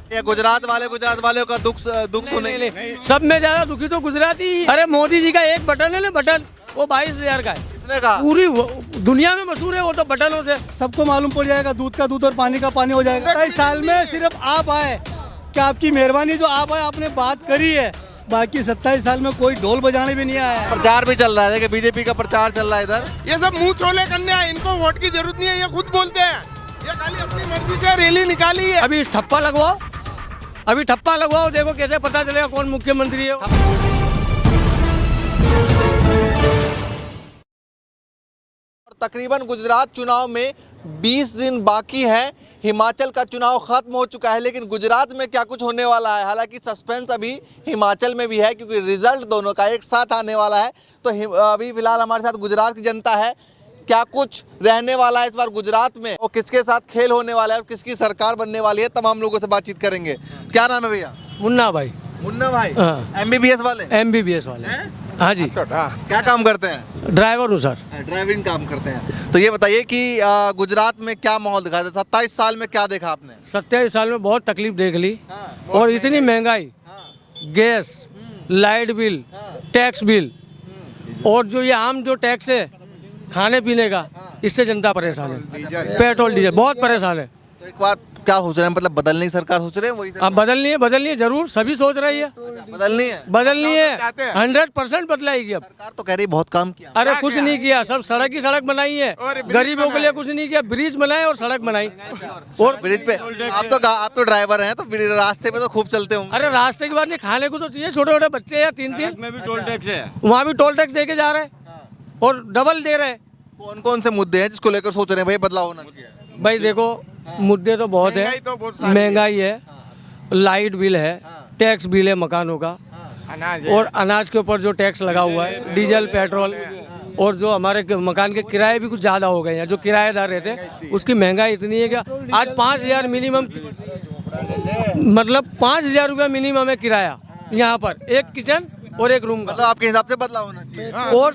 ये गुजरात वालों का दुख सुनेंगे। कितने का? पूरी दुनिया में मशहूर है वो तो बटनों से। सबको मालूम पड़ जाएगा, दूध का दूध और पानी का पानी हो जाएगा। 27 साल में सिर्फ आप आए, क्या आपकी मेहरबानी जो आप आए, आपने बात करी है। बाकी 27 साल में कोई ढोल बजाने भी नहीं आया है। प्रचार भी चल रहा है, देखिए बीजेपी का प्रचार चल रहा है इधर। ये सब मुंह छोले करने हैं, इनको वोट की जरूरत नहीं है, ये खुद बोलते हैं। ये खाली अपनी मर्जी से रैली निकाली है। अभी ठप्पा लगवाओ, देखो कैसे पता चलेगा कौन मुख्यमंत्री है। तकरीबन गुजरात चुनाव में 20 दिन बाकी है। हिमाचल का चुनाव खत्म हो चुका है, लेकिन गुजरात में क्या कुछ होने वाला है, हालांकि सस्पेंस अभी हिमाचल में भी है, क्योंकि रिजल्ट दोनों का एक साथ आने वाला है। तो अभी फिलहाल हमारे साथ गुजरात की जनता है। क्या कुछ रहने वाला है इस बार गुजरात में, और किसके साथ खेल होने वाला है और किसकी सरकार बनने वाली है, तमाम लोगों से बातचीत करेंगे। क्या नाम है भैया? मुन्ना भाई। मुन्ना भाई। हाँ। MBBS वाले? MBBS वाले। हाँ जी। क्या काम करते हैं? ड्राइवर हूँ सर। ड्राइविंग काम करते हैं। तो ये बताइए कि गुजरात में क्या माहौल दिखा था? 27 साल में क्या देखा आपने? 27 साल में बहुत तकलीफ देख ली। हाँ। और इतनी महंगाई, gas, light bill, tax bill, और जो ये आम जो टैक्स है खाने पीने का, इससे जनता परेशान है। पेट्रोल डीजल बहुत परेशान है। तो एक बार क्या सोच रहे हैं, मतलब बदलने की सरकार सोच रहे हैं? वही अब बदलनी है जरूर, सभी सोच रही है बदलनी है 100% बदलाएगी। अब सरकार तो कह रही है बहुत काम किया। अरे कुछ नहीं किया, सब सड़क ही सड़क बनाई है, गरीबों के लिए कुछ नहीं किया। ब्रिज बनाए और सड़क बनाई। और ब्रिज पे आप तो ड्राइवर हैं, तो रास्ते पे तो खूब चलते होंगे। अरे रास्ते की बात नहीं, खाने को तो चाहिए। छोटे छोटे बच्चे हैं, 3 में भी टोल टैक्स है, वहाँ भी टोल टैक्स देके जा रहे हैं और डबल दे रहे हैं। कौन कौन से मुद्दे हैं जिसको लेकर सोच रहे हैं भाई बदलाव होना चाहिए? भाई देखो, मुद्दे तो बहुत है। महंगाई है, लाइट बिल है, टैक्स बिल है मकानों का, और अनाज के ऊपर जो टैक्स लगा हुआ है, डीजल, पेट्रोल, और जो हमारे मकान के किराए भी कुछ ज़्यादा हो गए हैं। जो किराएदार रहते हैं उसकी महंगाई इतनी है कि आज 5,000 मिनिमम, मतलब 5,000 रुपया मिनिमम है किराया यहाँ पर, एक किचन और एक रूम का। मतलब आपके हिसाब से बदलाव होना चाहिए। और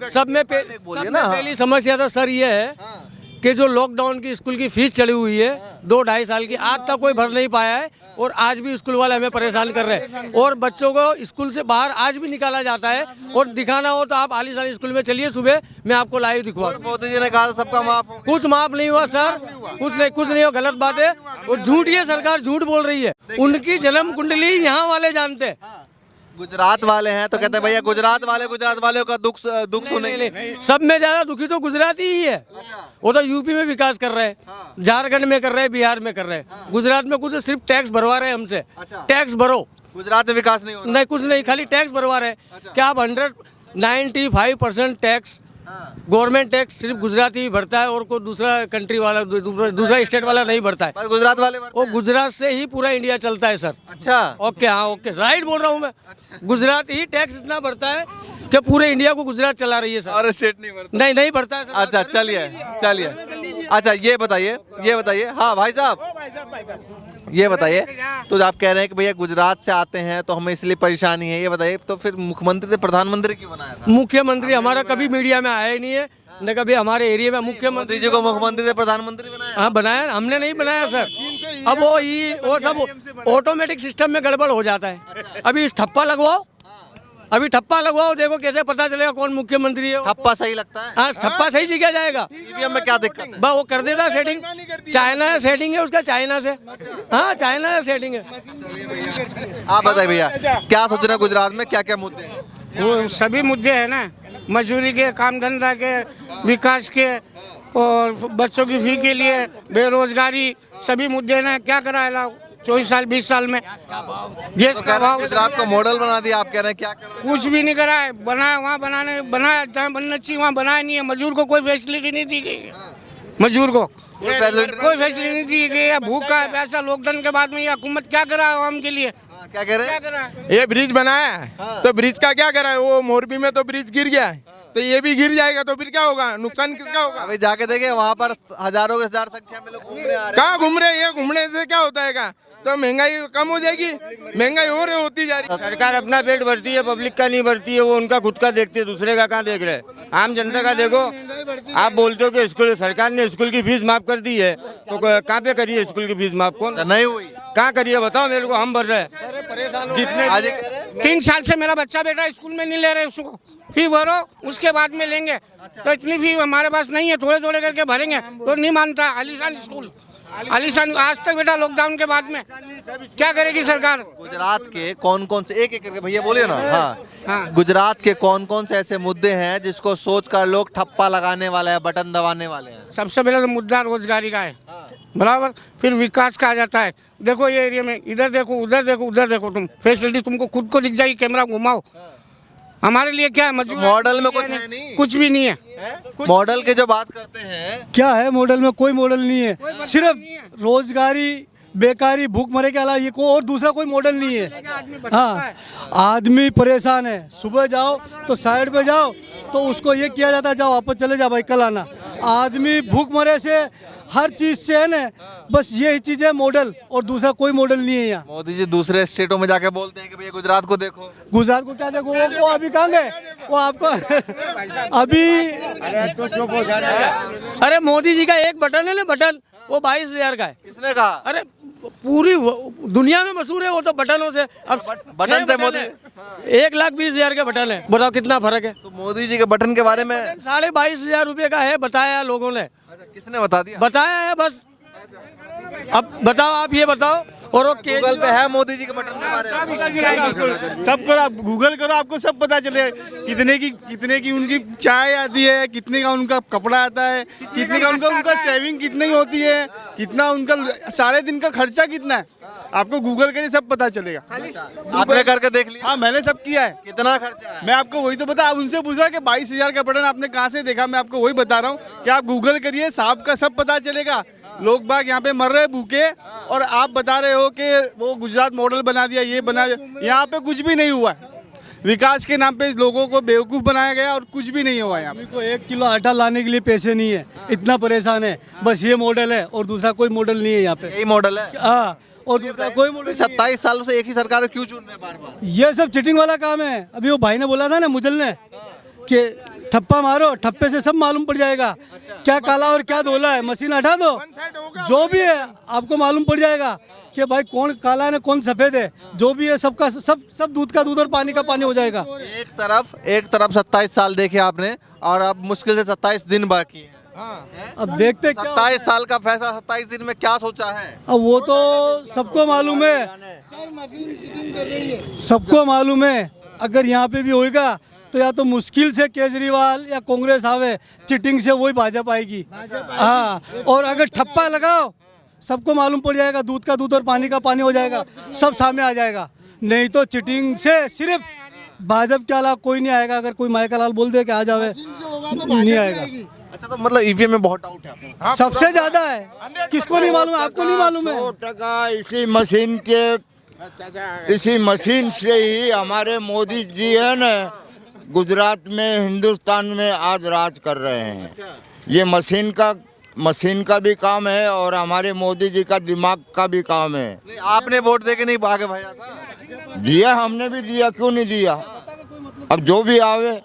सब में पहली समस्या तो सर ये है कि जो लॉकडाउन की स्कूल की फीस चढ़ी हुई है 2-2.5 साल की, आज तक कोई भर नहीं पाया है, और आज भी स्कूल वाले हमें परेशान कर रहे हैं। और बच्चों को स्कूल से बाहर आज भी निकाला जाता है, और दिखाना हो तो आप आलीशान स्कूल में चलिए, सुबह मैं आपको लाइव दिखवा। मोदी जी ने कहा था सबका माफ हो गया। कुछ माफ नहीं हुआ सर, कुछ नहीं हुआ, गलत बात है। और झूठ, ये सरकार झूठ बोल रही है। उनकी जन्म कुंडली यहाँ वाले जानते हैं। गुजरात वाले हैं तो कहते हैं भैया गुजरात वालों का दुख सुनेंगे। सब में ज्यादा दुखी तो गुजराती ही है। वो तो यूपी में विकास कर रहे हैं, झारखंड में कर रहे हैं, बिहार में कर रहे हैं। गुजरात में कुछ सिर्फ टैक्स भरवा रहे हैं हमसे। टैक्स भरो, गुजरात में विकास नहीं हो रहा। नहीं कुछ नहीं, खाली टैक्स भरवा रहे हैं। क्या आप 195% टैक्स, गवर्नमेंट टैक्स सिर्फ गुजराती ही भरता है, और कोई दूसरा कंट्री वाला, दूसरा स्टेट वाला नहीं भरता है। गुजरात वाले वो गुजरात से ही पूरा इंडिया चलता है सर। अच्छा, ओके, हाँ ओके, राइट बोल रहा हूँ मैं। गुजरात ही टैक्स इतना भरता है कि पूरे इंडिया को गुजरात चला रही है सर। और स्टेट नहीं भरता? नहीं भरता है सर। अच्छा चलिए। अच्छा ये बताइए हाँ भाई साहब, ये बताइए, तो आप कह रहे हैं कि भैया गुजरात से आते हैं तो हमें इसलिए परेशानी है, ये बताइए तो फिर मुख्यमंत्री से प्रधानमंत्री क्यों बनाया था? मुख्यमंत्री हमारा कभी मीडिया में आया ही नहीं है, न कभी हमारे एरिया में। मुख्यमंत्री जी को मुख्यमंत्री से प्रधानमंत्री बनाया? हाँ बनाया, हमने नहीं बनाया सर। अब वो सब ऑटोमेटिक सिस्टम में गड़बड़ हो जाता है। अभी ठप्पा लगवाओ, देखो कैसे पता चलेगा कौन मुख्यमंत्री है। ठप्पा सही लगता है? हाँ, ठप्पा सही जगह जाएगा। ईवीएम में क्या दिक्कत है? वो कर देता सेटिंग, चाइना सेटिंग है उसका, चाइना से। हाँ, चाइना सेटिंग है। आप बताइए भैया क्या सोच रहे हैं गुजरात में, क्या क्या मुद्दे हैं? वो सभी मुद्दे हैं ना, मजदूरी के, काम धंधा के, विकास के, और बच्चों की फी के लिए, बेरोजगारी, सभी मुद्दे ना। क्या करा है 24 साल 20 साल में? गैस का भाव, गुजरात को मॉडल बना दिया, आप कह रहे हैं क्या करा? कुछ भी नहीं करा है। बनाया वहाँ बनाया जहाँ बनना चाहिए वहाँ बनाया नहीं है। मजदूर को कोई फैसिलिटी नहीं दी गई है। मजदूर को कोई फैसिलिटी नहीं दी गई है। भूखा है पैसा। लॉकडाउन के बाद में ये हुकूमत क्या करा है आवाम के लिए? क्या कह रहे हैं? ये ब्रिज बनाया है तो ब्रिज का क्या करा है? वो मोरबी में तो ब्रिज गिर गया है, तो ये भी गिर जाएगा तो फिर क्या होगा? नुकसान किसका होगा? अभी जाके देखे वहाँ पर हजारों के हजार संख्या में लोग घूमने आ रहे हैं। कहाँ घूम रहे हैं? घूमने से क्या होता है? का तो महंगाई कम हो जाएगी, महंगाई और होती जा रही है। सरकार अपना पेट भरती है, पब्लिक का नहीं भरती है। वो उनका खुद का देखती है, दूसरे का कहाँ देख रहे हैं? आम जनता का देखो। आप बोलते हो कि स्कूल, सरकार ने स्कूल की फीस माफ कर दी है, तो कहाँ पे करी है स्कूल की फीस माफ? कौन? नहीं हुई। कहाँ करिए बताओ मेरे को, हम भर रहे हैं जितने आज ये कह रहे हैं 3 साल से मेरा बच्चा बेटा स्कूल में नहीं ले रहे उसको, फी भरो उसके बाद में लेंगे। तो इतनी फी हमारे पास नहीं है, थोड़े थोड़े करके भरेंगे तो नहीं मानता। आलीशान स्कूल, आलीशान आज तक बेटा लॉकडाउन के बाद में क्या करेगी सरकार? गुजरात के कौन कौन से, एक एक करके भैया बोलिए ना। हाँ, हाँ। गुजरात के कौन कौन से ऐसे मुद्दे हैं जिसको सोचकर लोग ठप्पा लगाने वाले हैं, बटन दबाने वाले हैं? सबसे पहले तो मुद्दा रोजगारी का है, बराबर। फिर विकास का आ जाता है। देखो ये एरिया में इधर देखो, उधर देखो, उधर देखो, तुम फैसिलिटी तुमको खुद को दिख जाएगी, कैमरा घुमाओ। हमारे लिए क्या है, मजबूर मॉडल में कुछ है नहीं, कुछ भी नहीं है। मॉडल के जो बात करते हैं, क्या है मॉडल में? कोई मॉडल नहीं है, सिर्फ रोजगारी, बेकारी, भूखमरी के अलावा ये कोई और दूसरा कोई मॉडल नहीं है। हाँ, आदमी परेशान है, सुबह जाओ तो साइड पे जाओ तो उसको ये किया जाता है जाओ वापस चले जाओ भाई कल आना। आदमी भूखमरे से, हर चीज से है ना, बस यही चीज है मॉडल, और दूसरा कोई मॉडल नहीं है यहाँ। मोदी जी दूसरे स्टेटों में जाके बोलते हैं कि भैया गुजरात को देखो। गुजरात को क्या देखो, वो अभी कहाँ गए? वो आपको अभी अरे मोदी जी का एक बटन है ना, बटन, वो 22,000 का है। किसने कहा? अरे पूरी दुनिया में मशहूर है वो तो बटनों से। अब बटन से मोदी, 1,20,000 के बटन है, बताओ कितना फर्क है। तो मोदी जी के बटन के बारे में 22,500 रुपए का है, बताया लोगों ने, किसने बता दिया? बताया है बस। अब बताओ, आप ये बताओ। और वो गूगल पे है मोदी जी के बटन के बारे में? सब करो, आप गूगल करो, आपको सब पता चले कितने की उनकी चाय आती है, कितने का उनका कपड़ा आता है, कितने का उनका सेविंग कितनी होती है, कितना उनका सारे दिन का खर्चा कितना है, आपको गूगल करिए सब पता चलेगा। आपने करके देख लिया? हाँ, मैंने सब किया है। कितना खर्चा है? मैं आपको वही तो बता, आप उनसे पूछ रहा कि 22,000 का बटन आपने कहाँ से देखा, मैं आपको वही बता रहा हूँ कि आप गूगल करिए, साहब का सब पता चलेगा। लोग बाग यहाँ पे मर रहे भूखे, और आप बता रहे हो कि वो गुजरात मॉडल बना दिया, ये बना दिया। यहाँ पे कुछ भी नहीं हुआ है, विकास के नाम पे लोगों को बेवकूफ़ बनाया गया और कुछ भी नहीं हुआ यहाँ पे। को 1 किलो आटा लाने के लिए पैसे नहीं है, इतना परेशान है। बस ये मॉडल है और दूसरा कोई मॉडल नहीं है यहाँ पे। यही मॉडल है? हाँ, और दूसरा कोई मॉडल 27 सालों से एक ही सरकार क्यों चुन रहे हैं बार बार? ये सब चिटिंग वाला काम है। अभी वो भाई ने बोला था ना, मुजल ने, कि ठप्पा मारो, ठप्पे से सब मालूम पड़ जाएगा क्या काला और क्या धोला है। मशीन हटा दो, जो भी है आपको मालूम पड़ जाएगा कि भाई कौन काला है कौन सफेद है। जो भी है सबका सब दूध का दूध और पानी का पानी हो जाएगा। एक तरफ 27 साल देखे आपने, और अब मुश्किल से 27 दिन बाकी है। अब देखते क्या 27 साल का फैसला 27 दिन में क्या सोचा है? अब वो तो सबको मालूम है, सबको मालूम है। अगर यहाँ पे भी होएगा तो या तो मुश्किल से केजरीवाल या कांग्रेस आवे, चिटिंग से वही भाजपा आएगी। हाँ, और अगर ठप्पा लगाओ सबको मालूम पड़ जाएगा, दूध का दूध और पानी का पानी हो जाएगा, सब सामने आ जाएगा। नहीं तो चिटिंग से सिर्फ भाजपा के अलावा कोई नहीं आएगा। अगर कोई माइका लाल बोल दे कि आ जावे, नहीं आएगा। अच्छा, तो मतलब ईवीएम में बहुत डाउट है आपको? सबसे ज्यादा है। किसको नहीं मालूम है? आपको नहीं मालूम है? 100% इसी मशीन से ही हमारे मोदी जी है ना, गुजरात में, हिंदुस्तान में आज राज कर रहे हैं। ये मशीन का भी काम है और हमारे मोदी जी का दिमाग का भी काम है। नहीं, आपने वोट देके नहीं आगे भाया था? दिया, हमने भी दिया, क्यों नहीं दिया। अब जो भी आवे।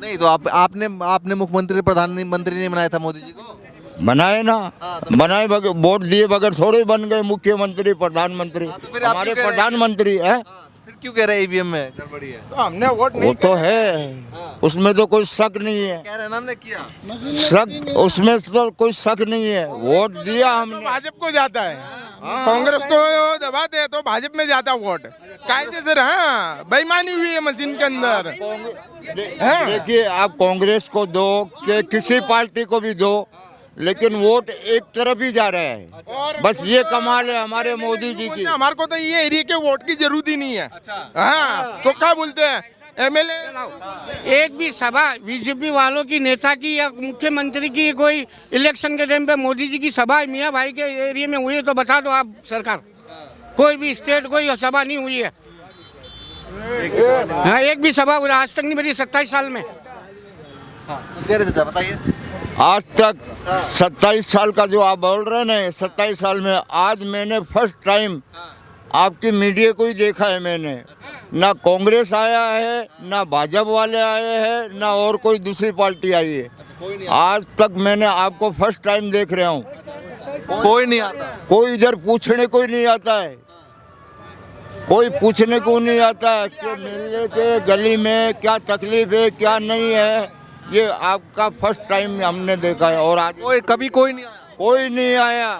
नहीं तो आपने मुख्यमंत्री प्रधानमंत्री नहीं बनाया था मोदी जी को? बनाए ना, बनाए बगैर, वोट दिए बगैर थोड़े बन गए मुख्यमंत्री प्रधानमंत्री। तो फिर आप हमारे क्यों कह रहे हैं? प्रधानमंत्री है, फिर क्यों कह रहे हैं ईवीएम में गड़बड़ी है? तो हमने वोट वो नहीं तो है, उसमें तो कोई शक नहीं है। कह रहे हैं ना हमने किया। शक उसमें तो कोई शक नहीं है। वोट दिया हमने। भाजपा को जाता है, कांग्रेस को दबाते हैं तो भाजपा में जाता वोट कायदे से। हाँ, बेईमानी हुई है मशीन के अंदर। देखिए, आप कांग्रेस को दो कि किसी पार्टी को भी दो, लेकिन वोट एक तरफ ही जा रहा है। बस ये कमाल है हमारे मोदी जी की। हमारे को तो ये एरिया के वोट की जरूरत ही नहीं है। हाँ, चौखा बोलते हैं। एमएलए एक भी सभा बीजेपी वालों की, नेता की या मुख्यमंत्री की कोई इलेक्शन के टाइम पे मोदी जी की सभा मियाँ भाई के एरिया में हुई है तो बता दो आप सरकार। कोई भी स्टेट कोई सभा नहीं हुई है। हाँ, एक भी सभा आज तक नहीं बनी 27 साल में। बताइए। आज तक 27 साल का जो आप बोल रहे हैं ना, 27 साल में आज मैंने फर्स्ट टाइम आपकी मीडिया को ही देखा है। मैंने ना कांग्रेस आया है, ना भाजपा वाले आए हैं, ना और कोई दूसरी पार्टी आई है। आज तक मैंने आपको फर्स्ट टाइम देख रहा हूँ। कोई नहीं आता। कोई इधर पूछने कोई नहीं आता है, कोई पूछने को नहीं आता है कि मिलने के गली में क्या तकलीफ है क्या नहीं है। ये आपका फर्स्ट टाइम हमने देखा है। और आज कभी कोई नहीं आया। कोई नहीं आया।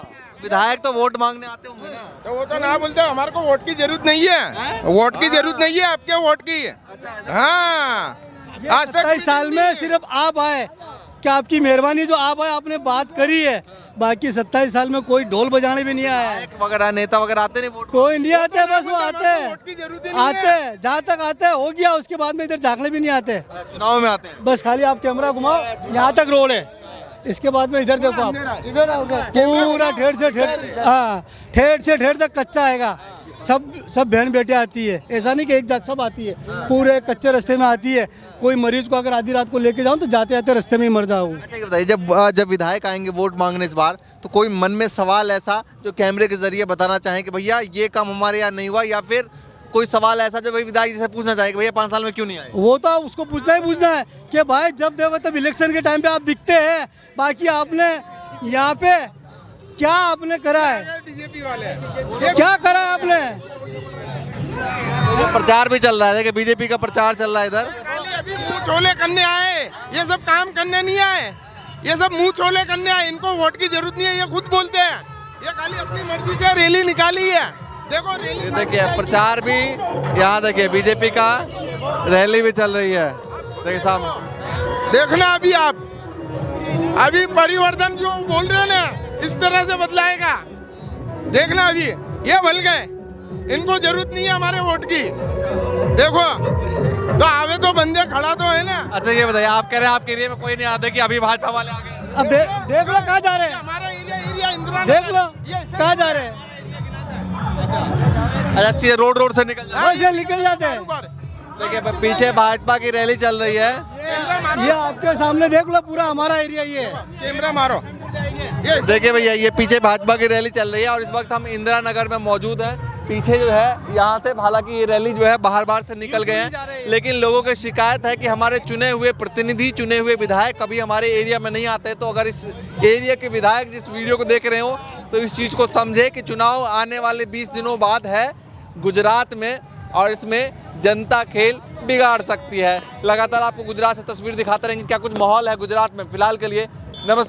विधायक तो वोट मांगने आते होंगे ना। तो वो तो ना बोलते हमारे को वोट की जरूरत नहीं है, वोट की जरूरत नहीं है, आपके वोट की। हाँ, आज तक 27 साल में सिर्फ आप आए, क्या आपकी मेहरबानी जो आप आए, आपने बात करी है। बाकी 27 साल में कोई ढोल बजाने भी नहीं आया है, वगैरह नेता वगैरह आते नहीं वोट। कोई नहीं आते, बस वो आते वोट की जरूरत ही नहीं है। आते जहाँ तक आते हो गया, उसके बाद में इधर झांकने भी नहीं आते। चुनाव में आते हैं। बस खाली आप कैमरा घुमाओ, यहाँ तक रोड है, इसके बाद में इधर देखो आप, पूरा ठेठ से ठेठ, हाँ ठेठ से ठेठ तक कच्चा आएगा। सब बहन बेटे आती है, ऐसा नहीं कि एक जात, सब आती है, पूरे कच्चे रास्ते में आती है। कोई मरीज को अगर आधी रात को लेके जाऊं तो जाते जाते रास्ते में ही मर जाऊं। अच्छा ये बताइए, जब विधायक आएंगे वोट मांगने इस बार, तो कोई मन में सवाल ऐसा जो कैमरे के जरिए बताना चाहें कि भैया ये काम हमारे यहाँ नहीं हुआ, या फिर कोई सवाल ऐसा जो भाई विधायक जी से पूछना चाहे कि भैया 5 साल में क्यों नहीं आए? वो तो उसको पूछना है कि भाई जब देखो तब इलेक्शन के टाइम पे आप दिखते हैं, बाकी आपने यहाँ पे क्या आपने करा है? बीजेपी वाले क्या करा है आपने? प्रचार भी चल रहा है कि बीजेपी का प्रचार चल रहा है इधर। अभी मुंह छोले करने आए, ये सब काम करने नहीं आए, ये सब मुंह छोले करने आए। इनको वोट की जरूरत नहीं है, ये खुद बोलते हैं। ये खाली अपनी मर्जी से रैली निकाली है। देखो रैली देखिए, प्रचार भी यहाँ देखिए, बीजेपी का रैली भी चल रही है, देखिए सामने। देखना अभी आप, अभी परिवर्तन जो बोल रहे हैं ना, इस तरह से बदलाएगा। देखना अभी ये भल गए, इनको जरूरत नहीं है हमारे वोट की। देखो तो आवे तो बंदे खड़ा तो है ना। अच्छा ये बताइए, आप कह रहे हैं आपके एरिया में कोई नहीं आता कि अभी भाजपा वाले आ गए? अब देख लो कहाँ जा रहे हैं, हमारा एरिया इंदिरा देख लो कहाँ जा रहे हैं। अच्छा सीधे रोड से निकल जाए, ऐसे निकल जाते हैं। देखिए पीछे भाजपा की रैली चल रही है। ये आपके सामने देख लो, पूरा हमारा एरिया ये है। कैमरा मारो। देखिए भैया, ये पीछे भाजपा की रैली चल रही है और इस वक्त हम इंदिरा नगर में मौजूद हैं। पीछे जो है यहाँ से, हालांकि ये रैली जो है बाहर से निकल गए हैं, लेकिन लोगों की शिकायत है कि हमारे चुने हुए प्रतिनिधि, चुने हुए विधायक कभी हमारे एरिया में नहीं आते। तो अगर इस एरिया के विधायक जिस वीडियो को देख रहे हो तो इस चीज़ को समझे कि चुनाव आने वाले 20 दिनों बाद है गुजरात में, और इसमें जनता खेल बिगाड़ सकती है। लगातार आपको गुजरात से तस्वीर दिखाते रहेंगे क्या कुछ माहौल है गुजरात में। फिलहाल के लिए नमस्कार।